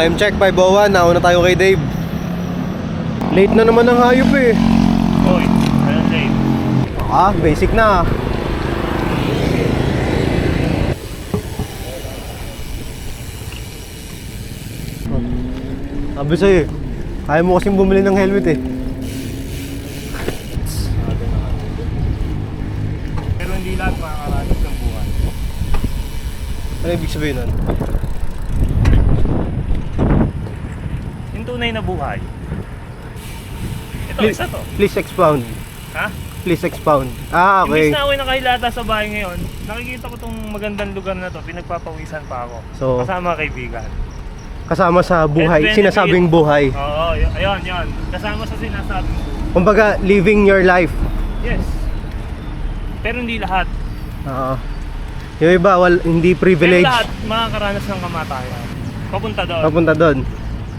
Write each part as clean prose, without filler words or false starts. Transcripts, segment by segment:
Time check 5:01, nauna tayo kay Dave. Late na naman ang hayop eh. Oy, anong late? Basic na. Sabi sa'yo, kaya mo kasing bumili ng helmet eh. Pero hindi lahat makakaranas ng buhay. Ano ibig sabihin nun? Yung tunay na buhay. Ito, Please, isa to. please expound. Ha? Please expound. Okay. Imbis na ako'y nakahilata sa bahay ngayon, nakikita ko tong magandang lugar na to, pinagpapawisan pa ako. So, kasama kaibigan. kasama sa buhay, Health benefit. sinasabing buhay. Oo, ayun. Kasama sa sinasabing buhay. Kumbaga, living your life. Yes. Pero hindi lahat. Yung iba, hindi Pero privilege. lahat makakaranas ng kamatayan. Papunta doon. Papunta doon.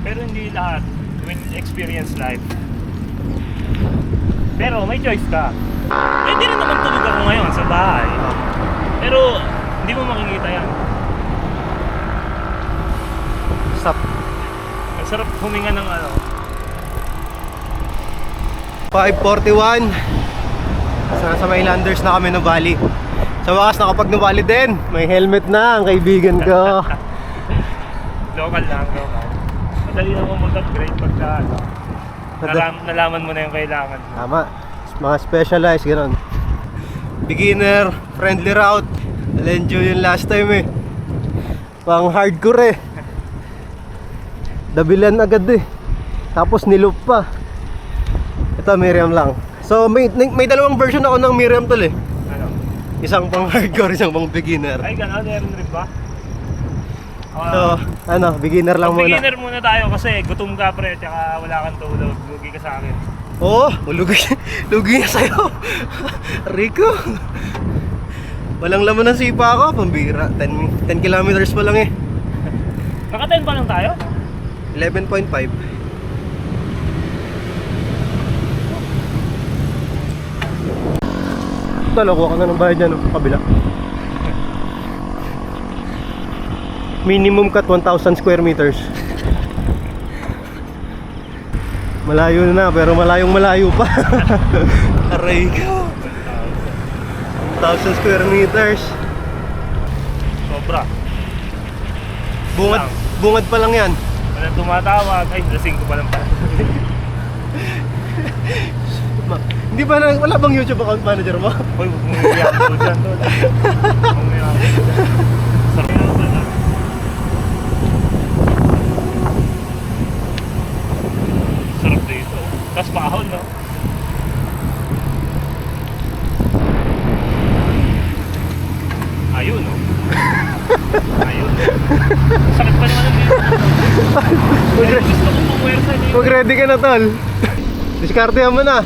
Pero hindi lahat will experience life. Pero may choice ka. Pwede rin naman tulog ako ngayon sa bahay. Pero hindi mo makikita yan. Stop. Ang sarap huminga ng 5:41. Sa Mainlanders na kami na Bali. Sa wakas nakapag Bali din. May helmet na ang kaibigan ko. local lang. Madali naman mag-upgrade pagka nalaman mo na yung kailangan. Tama. Mga specialized, gano'n. Beginner, friendly route. Nal-enjoy yung last time eh. Pang hardcore eh. Dabilan agad eh. Tapos niloop pa. Ito, Miriam lang. So may dalawang version ako ng Miriam tol eh. Ano? Isang pang hardcore, isang pang beginner. Ay, gano'n, meron rin ba? So, beginner lang muna. Beginner muna tayo kasi gutom ka pre, tsaka wala kang tulog. Lugi ka sa akin. Oo, lugi na sa'yo. Rico. Walang laman ng sipa ako, pambira. 10 kilometers pa lang eh. Naka 10 pa lang tayo? 11.5. Talaga ka na ng bayad niya, no? Kabila. Minimum cut 1,000 square meters. Malayo na pero malayo pa. Aray ko. 1,000 square meters. Sobra. Bungad pa lang yan. Walang tumatawag. Ay, lasing ko pa lang pala. Hindi ba wala bang YouTube account manager mo? Uy, umiyak ko dyan doon. Umiyak ko dyan. Sarap na pala. Sarap dito. Tapos paahon, no? Ayun, no? Ayun. Sakit pa naman ang dito. Pero gusto kong pumwersa dito. Mag-ready ka na tol. Diskartehan mo na.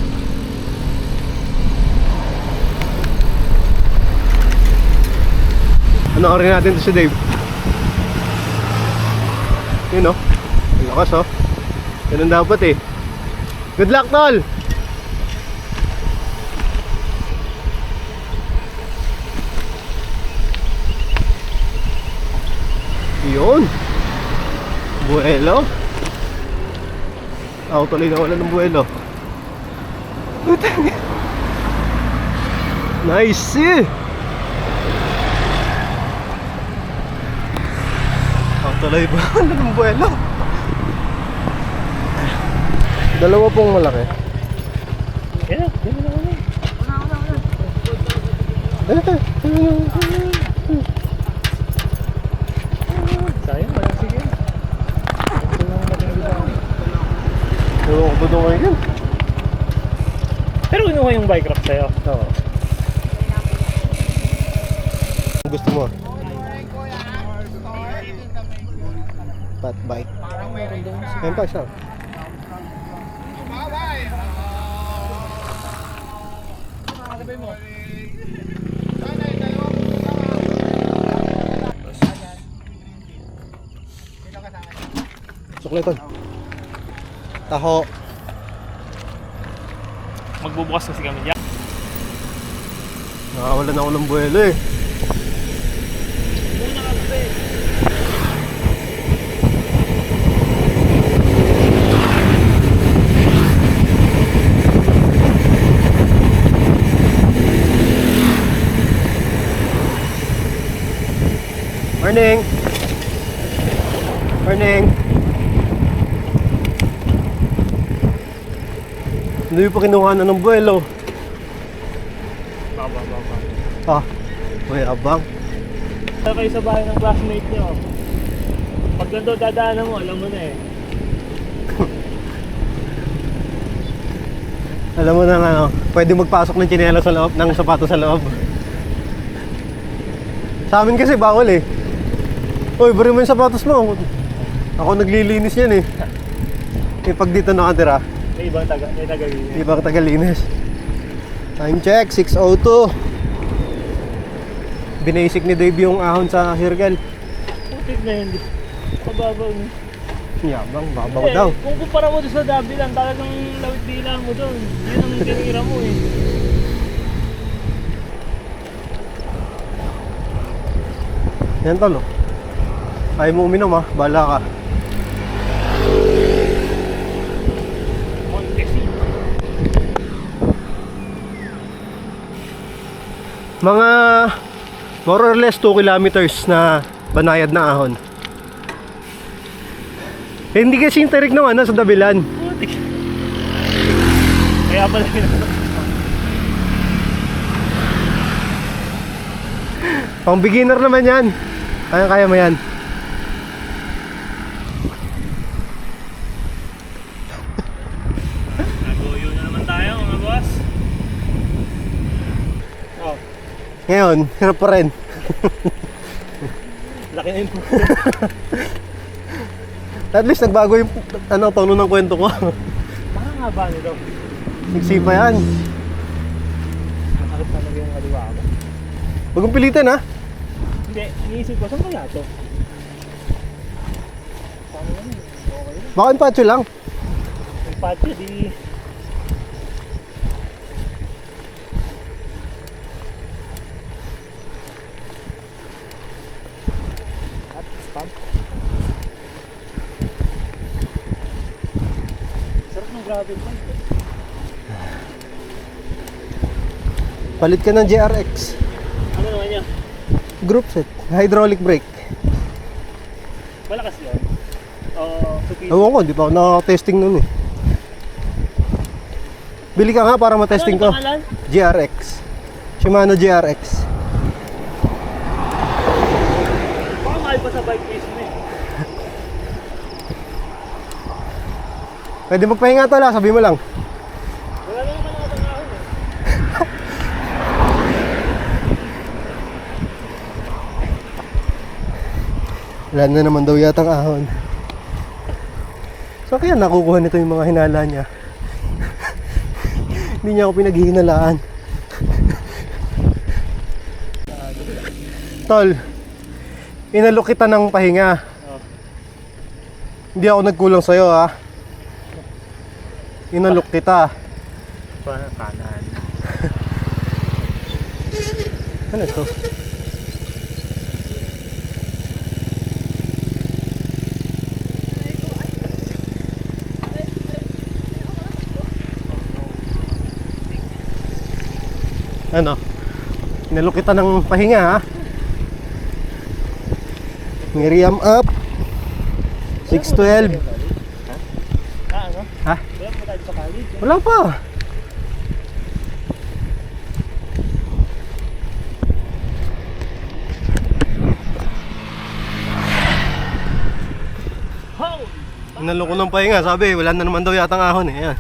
Ano rin natin to si Dave. Yun o. Ang lakas o. Ganun dapat eh. Good luck tol. Yun. Buelo. Ako tuloy na wala ng buelo. Nice eh. Ako tuloy ba wala ng buelo. Dalawa pong malaki. Yan na ako na. Sayang, wala sige. Ewan ko ba ito ngayon? Pero kinuha yung bike wrap sa'yo. Oo. Ang gusto mo? Fat bike. Ayun pa siya. Sukleton. Taho. Magbubukas kasi kami dyan. Nakakawalan ako ng buwelo eh. Morning. Morning. Hindi pa kinuha na ng buwelo. Baba. Ah, may abang. Kayo sa bahay ng classmate nyo. Pag ganito dadaanan mo, alam mo na eh. Alam mo na ano, pwede magpasok ng tsinelas sa loob, ng sapatos sa loob. Sa amin kasi bawal eh. Uy, bari mo yung sapatos mo. Ako naglilinis yan eh. Eh pag dito nakatira, May tagalinis. ibang tagalinis. Time check, 6:02. Binasic ni Dave yung ahon sa circle. Putik na hindi. Pababaw niya. Yabang, babaw daw. Kung kumpara mo doon sa dabi lang, talagang lawit bilang mo doon. Yun ang tinira mo eh. Yan tol, oh. Ayaw mo uminom ha, bahala ka. Mga more or less 2 kilometers na banayad na ahon. Eh, hindi kasi yung tarik naman sa dabilan. Putik. Kaya pala yun. Pang beginner naman yan. Kaya mo yan. Nagoyo na naman tayo mga boss. Oh, Ngayon, hirap pa rin. laki na yun. At least nagbago yung tono ng kwento ko. Parang nga ba nito? Nagsi pa yan. Nakakit talaga yung kaliwa ko. Huwag mong pilitin ha. Hindi, iniisip ko, saan kaya ito? Paano yan? Okay na. Baka impatyo lang. Yung patio, di... At stop. Sarap ng gravel pa. Palit ka ng JRX. Ano naman yan? Group set. Hydraulic brake. Malakas yun. Supili. Ewan ko, di pa ako na-testing nun eh. Bili ka nga para matesting ko. Ano yung pangalan? JRX. Shimano JRX. Baka mahal pa sa bike mismo eh. Pwede magpahinga to lang, sabi mo lang. Wala na naman ako tangahon eh. Wala na naman daw yatang ahon. So kaya nakukuha nito yung mga hinala niya. Hindi niya ako pinaghihinalaan. Tol, inalok kita ng pahinga. Oh. Hindi ako nagkulang sa'yo ha. Inalok kita. Parang kanan. Ano ito? Ano? Inalok kita ng pahinga ha. Miriam up 612. Ano? Ha? Wala pa tayo sa college. Wala pa. Holy! Inalok ko ng pahinga, sabi wala na naman daw yatang ahon eh. Ayan.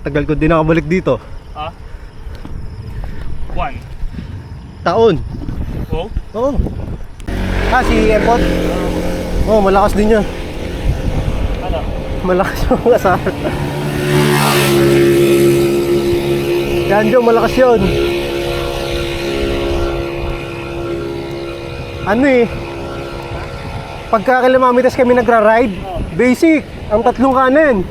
Tagal ko din nakabalik dito. Ah? 1. Taon. Oh? Oo. Ah, si Epot. Oo, malakas din yan. Ano? Malakas yung kasar. Ganjo, malakas yun. Ano eh, pagka kilometers kami nagra-ride, basic, ang 3 kanin.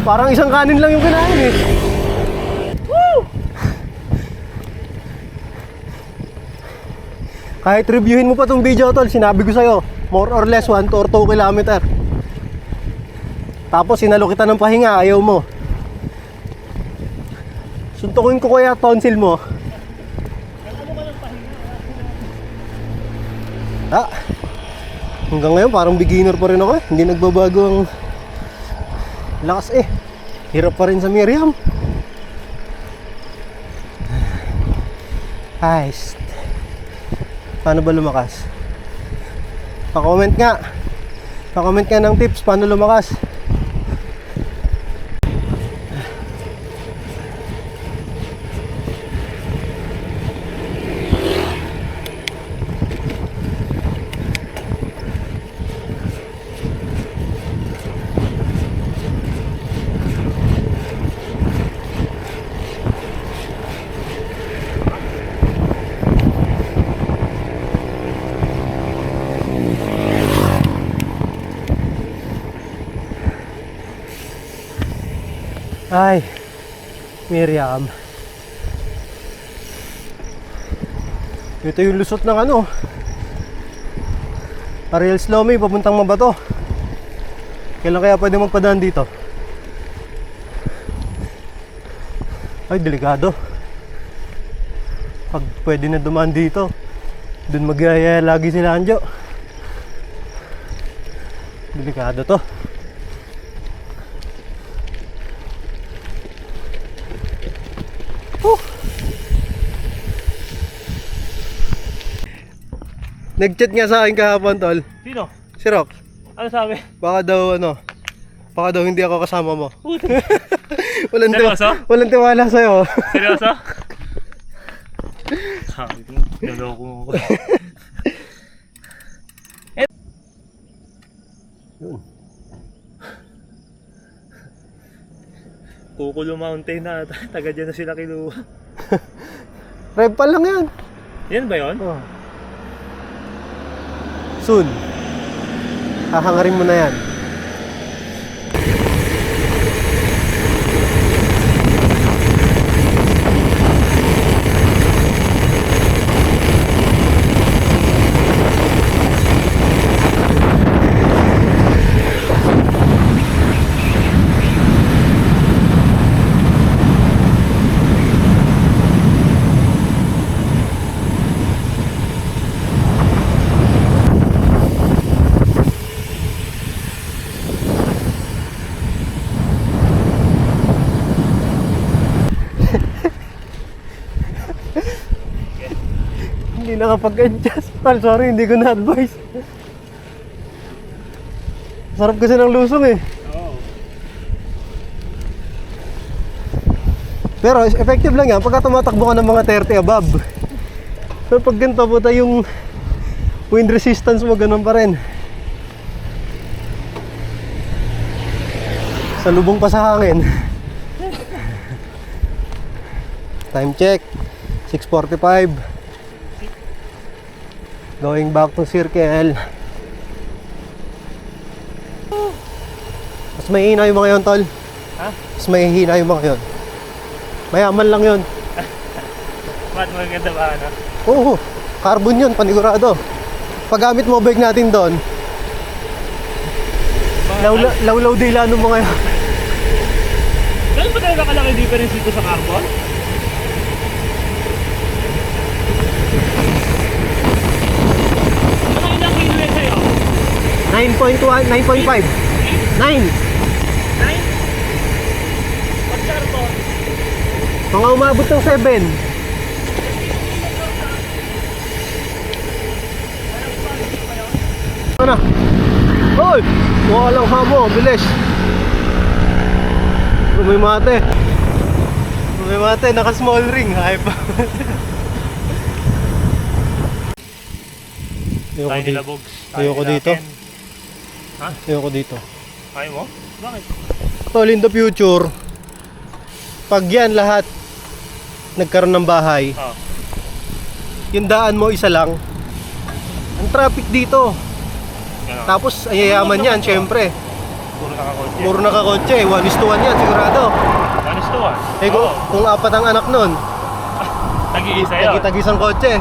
Parang isang kanin lang yung kinain eh. Woo! Kahit reviewin mo pa tong video tol, sinabi ko sa'yo, more or less 1 or 2 kilometer. Tapos sinalo kita ng pahinga, ayaw mo. Suntukin ko kaya tonsil mo. Ah, hanggang ngayon parang beginner pa rin ako eh. Hindi nagbabago ang lakas eh. Hirap pa rin sa Miriam. Ayos. Paano ba lumakas? Pa-comment nga. Pa-comment nga ng tips paano lumakas. Ay, Miriam. Ito yung lusot ng ano, Ariel Slomy, papuntang Mabato. Kailan kaya pwede magpadaan dito? Ay, delikado. Pag pwede na dumaan dito, dun magyaya lagi sila Anjo. Delikado to. Nag-chat nga sa akin kahapon, tol. Sino? Si Rock. Ano sabi? Baka daw hindi ako kasama mo. Puta. Seryoso? Walang tiwala sa'yo. Seryoso? Sabi ko, naloko mo ako. Yun. Kukulo Mountain na, taga dyan na sila kinuha. Rev pa lang yan. Yan ba yun? Oh. Soon. Hahangarin mo na yan. Hindi nakapag-adjust. Sorry, hindi ko na-advise. Sarap kasi ng lusong eh. Oo. Pero effective lang yan pagka tumatakbo ka ng mga 30 above. Pero pag ganito po yung wind resistance mo, ganun pa rin. Salubong pa sa hangin. Time check 6:45. Going back to circle. Mas mahihina yung mga yun, tol. Ha? Mas mahihina yung mga yun. Mayaman lang yun. Ba't maganda ba ano? Oo, carbon yun, panigurado. Paggamit mo bike natin doon, lawlaw dila ng mga yun. Ganun ba talaga kalaki difference dito sa carbon? Ano ilang kilo yan sa'yo? 9.1, 9.5. 9. 9? Pag carbon? Mga umabot ng 7. Ano na? Hoy! Walang hamo, bilis. Umimate. Umimate, naka small ring. Hype. Tayo nila Bogs. Ayoko dito. Ha? Ayoko dito. Ayaw mo? Bakit? Tol, in the future, pag yan lahat nagkaroon ng bahay, Oh. yung daan mo isa lang, ang traffic dito. Ganun. Tapos ayayaman yan, syempre. Puro nakakotse. Puro nakakotse, 1:1 yan, sigurado. Manis to ah. Eh kung apat ang anak nun, Nag-iisa yun. tagi-tagisang kotse,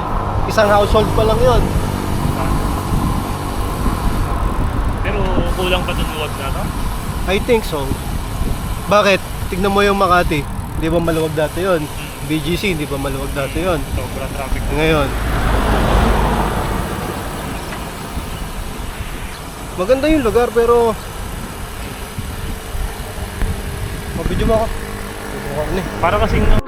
isang household pa lang yun. Pero kulang pa dun luwag na to? I think so. Bakit? Tignan mo yung Makati. Di ba maluwag dati yun? BGC, di ba maluwag dati yun? Sobrang traffic. Ngayon. Maganda yung lugar pero mabidyo mo ako. Para kasing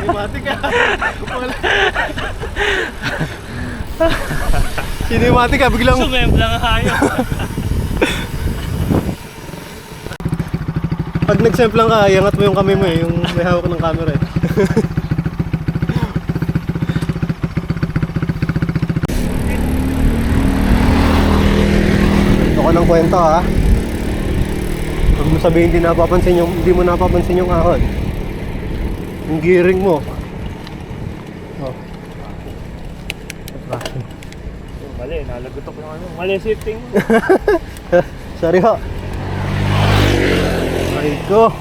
Cinematic ka. Cinematic ka, biglang sumembla nga hayop. pag nagsemplang ka, iangat mo yung kamay mo eh, yung may hawak ng camera eh. Ito ko ng kwento ha. Huwag mo sabihin hindi mo napapansin yung ahon. Yung gearing mo. Oh. Mali, nalagot ako ng ano. Mali shifting mo. Sorry ho. Ay ko.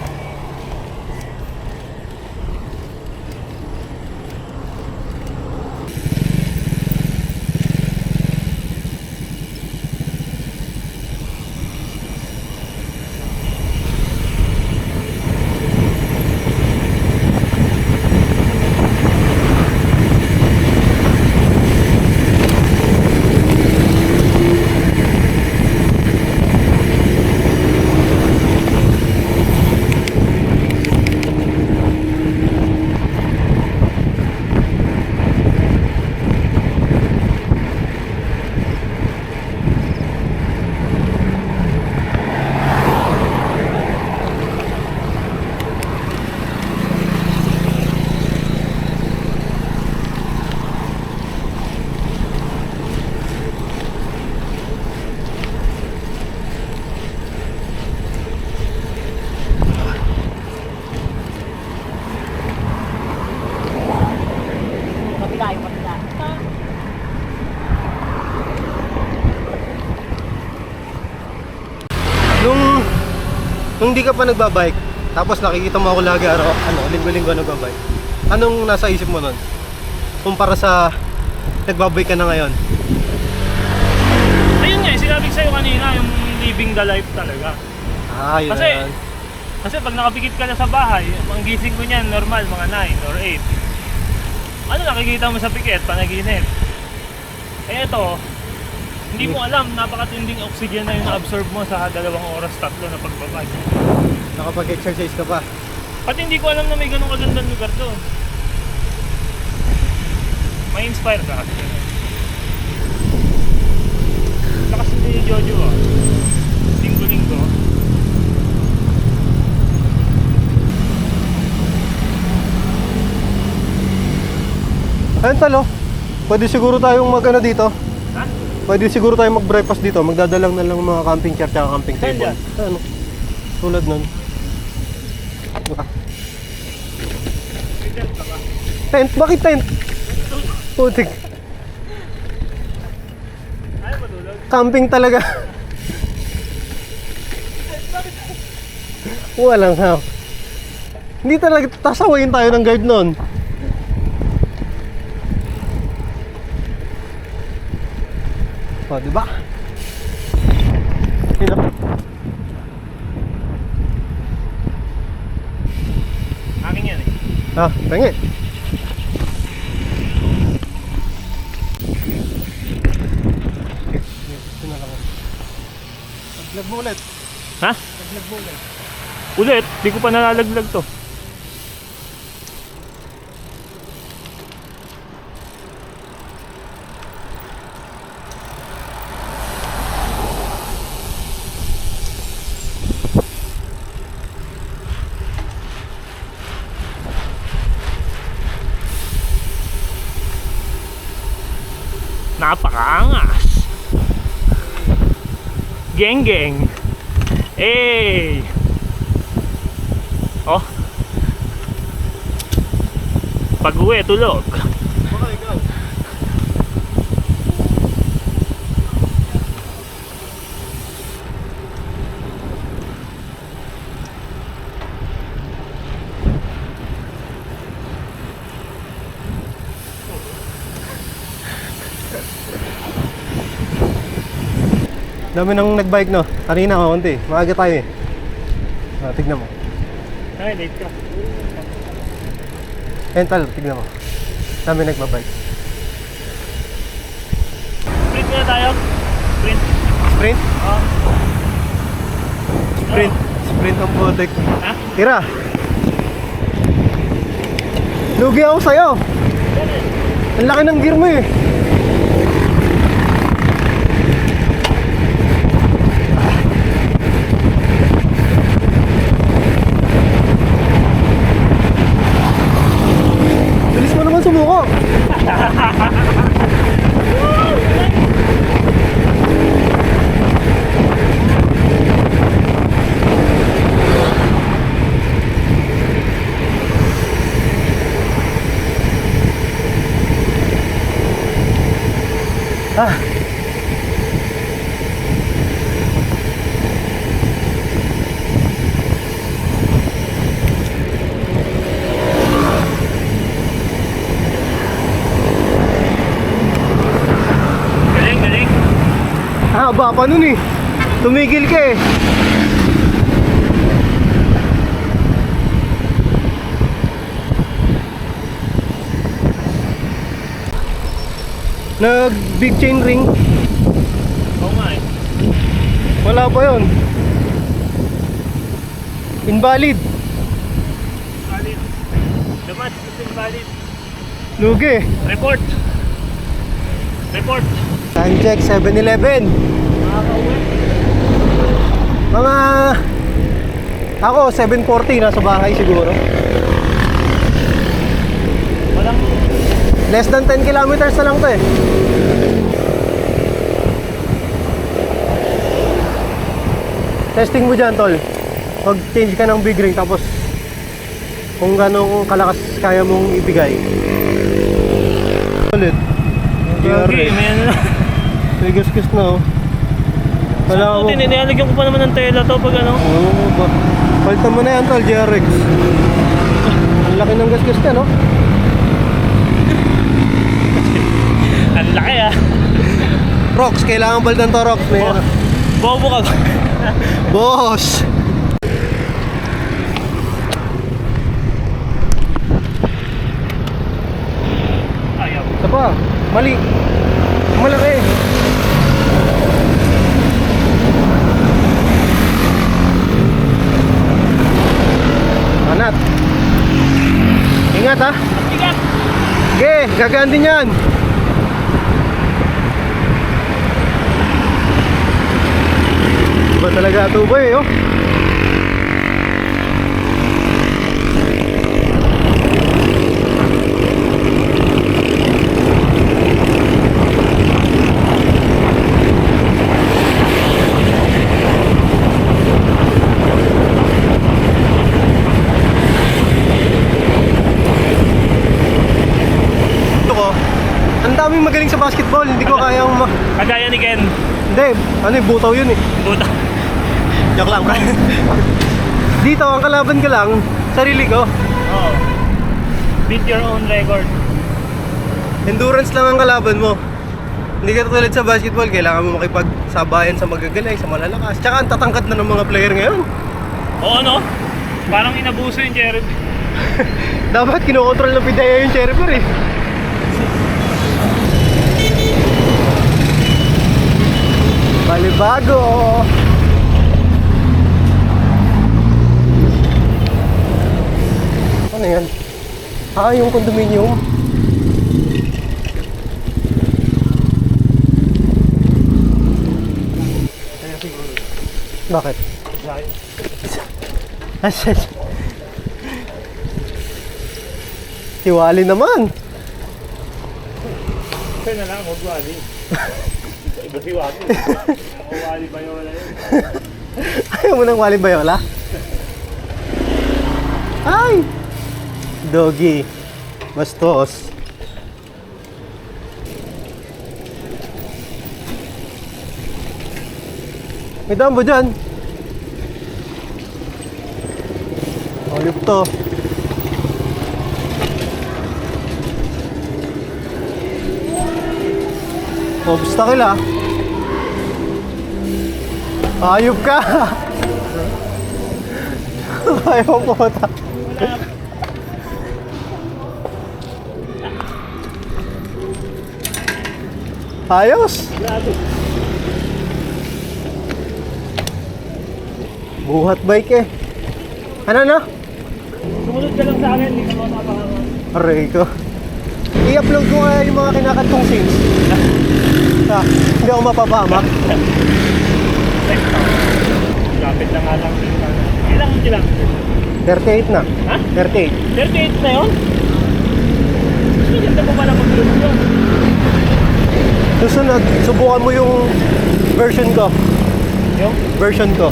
Nung hindi ka pa nagbabike, tapos nakikita mo ako lagi linggo-linggo nagbabike. Anong nasa isip mo nun? Kumpara sa nagbabike ka na ngayon? Ayun nga, sinabi ko sa'yo kanina, yung living the life talaga. Ah, yun Kasi, na yan. kasi pag nakapikit ka na sa bahay, ang gising ko niyan normal, mga 9 or 8. Ano nakikita mo sa pikit? Panaginip. Eh ito, hindi mo alam, napakatinding oxygen na yung na-absorb mo sa 2 oras, 3 na pagbabike. Nakapag-exercise ka pa. Pati hindi ko alam na may ganun kagandang lugar doon. May inspire ka kasi. Lakas hindi ni Jojo ah. Linggo-linggo. Ayun talo. Pwede siguro tayong mag-ano dito. Ha? Pwede siguro tayong mag-breakfast dito. Magdadalang na lang mga camping chair at camping Saan table. dyan? Ano? Tulad nun. May tent ka ba? Tent? Bakit tent? Putik. Ayaw matulog? Camping talaga. Walang ha. Hindi talaga tasawayin tayo ng guide nun. O, diba? Sino? Akin yan eh. Ah, pengen. Naglag mo ulit. Ha? Naglag mo ulit. Ulit? Di ko pa nalalaglag to. Napakaangas. Geng geng. Eh. Oh. Pag-uwi, tulog. Baka ikaw. Dami nang nagbike no. Kanina konti. Maaga tayo eh. Tignan mo. Ay, late ka. Mental, tignan mo. Dami nagbabike. Sprint muna tayo. Sprint. Sprint? Oh. Sprint. Sprint ang putik. Ha? Tira. Lugi ako sa'yo. Ang laki ng gear mo eh. Bilis mo naman sumuko. Ah. Galing, galing. Haba pa nun eh. Tumigil ka eh. Nag big chain ring. Oo nga eh. Wala pa yun. Invalid. Valid. Damat, it's valid. Lugi. Report. Report. Time check 7-Eleven. Makakauwi. Mga ako 7:40 nasa bahay siguro. Walang Less than 10 kilometers na lang to eh. Testing mo dyan tol. Pag change ka ng big ring tapos kung gano'ng kalakas kaya mong ibigay. Ulit. okay, may ano na. May gas-gas na oh. Wala Buti, nilalagyan ko pa naman ng tela to pag ano. Oo ba? Palta mo na yan tol, GRX. Ang laki ng gas-gas na no? Ang laki ah. Rocks, kailangan baldan to Rocks. May ano. Bobo ka. Boss! Ayaw. Isa pa, mali. Malaki. Anat. Ingat ha. Bigat. Okay, gagaan din yan. Iba talaga ito ba eh, oh. Ang daming magaling sa basketball, hindi ko kayang Kagaya ni Ken. Hindi, ano yung butaw yun eh. Buta. Joke lang, bro. Dito, ang kalaban ka lang, sarili ko. Oo. Beat your own record. Endurance lang ang kalaban mo. Hindi ka tulad sa basketball, kailangan mo makipagsabayan sa magagaling, sa malalakas. Tsaka ang tatangkad na ng mga player ngayon. Oo no? Parang inabuso yung Jeremy. Dapat kinokontrol ng pidaya yung cherry eh. Balibago! Ano yan? Ah, yung condominium. Kaya siguro. Bakit? Asan? Tiwali naman. Kaya na lang, huwag wali. Iba si Waki. Ako wali ba yun? Ayaw mo ng Wally Bayola? Ay! Doggy. Bastos. May daan ba dyan? Ayop to. Obstacle ah. Ayop ka! Ayaw po ta. Ayos! Buhat bike eh. Ano na? Sumunod ka lang sa akin, hindi ka mapapahaman. Aray ko. I-upload ko nga yung mga kinakantong scenes. Hindi ako mapapahamak. Lapit lang nga lang. Ilang kilang? 38 na. Ha? 38. 38 na yun? Ganda mo pala mag-load yun. Susunod, subukan mo yung version ko. Yung? Version ko.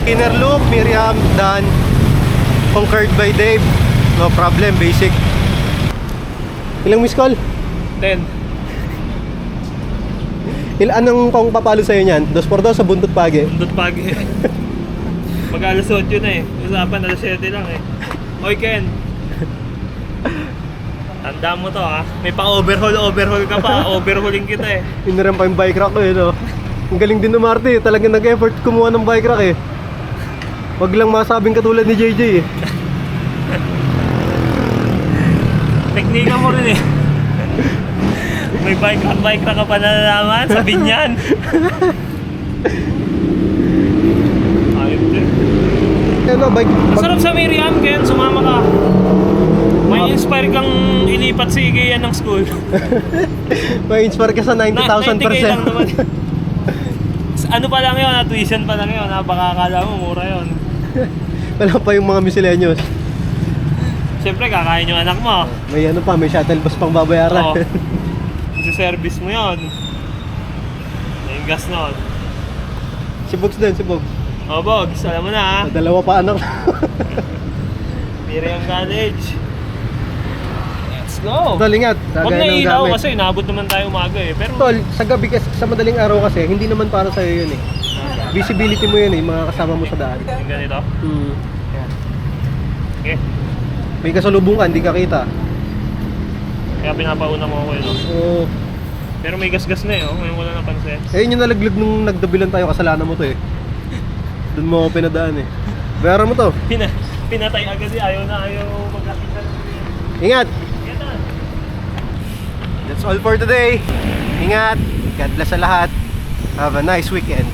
Inner loop, Miriam, done. Conquered by Dave. No problem, basic. Ilang miss call? 10. Anong pang papalo sa'yo niyan? 2x2 sa buntot pagi. Bundot pagi. Mag-alas 8 na eh. Usapan alas 7 lang eh. Oy Ken. Tanda mo to ha. May pa-overhaul ka pa. Overhauling kita eh. Pinaram pa yung bike rack ko eh, no? Ang galing din ng Marty, talagang nag-effort kumuha ng bike rack eh. Wag lang masabing katulad ni JJ eh. Teknika mo rin eh. May bike na ka pa nalalaman sa binyan. Ayun din. Ano, bike? Masarap sa Miriam, Ken. Sumama ka. May inspire kang ilipat si Iggy yan ng school. May inspire ka sa 90,000%. 90K lang naman. Ano pa lang yun, tuition pa lang yun. Baka akala mo, mura yun. Wala pa yung mga miscellaneous. Siyempre, kakain yung anak mo. May ano pa, may shuttle bus pang babayaran. Oo. Isa-service mo yun. Yung gas nun. Si Bogs din, si Bogs. O, Bogs, alam mo na ha. Dalawa pa anak. Miriam College. Let's go. Tol, ingat. Huwag Gagaya na ng ilaw gamit. kasi naabot naman tayo umaga eh. Pero Tol, sa gabi kasi, sa madaling araw kasi, hindi naman para sa'yo yun eh. Visibility mo yun eh, mga kasama mo sa daan. yung ganito. Hmm. Okay. May kasalubong ka, hindi ka kita. Kaya pinapauna mo ako yun. No? Oo. Pero may gas-gas na eh. Oh. Ngayon wala napansin. Ayun yung nalaglag nung nagdabilan tayo, kasalanan mo to eh. Doon mo ako pinadaan eh. Bayaran mo to. Pinatay agad eh. Ayaw magkakita. Ingat! Yan na. That's all for today. Ingat. God bless sa lahat. Have a nice weekend.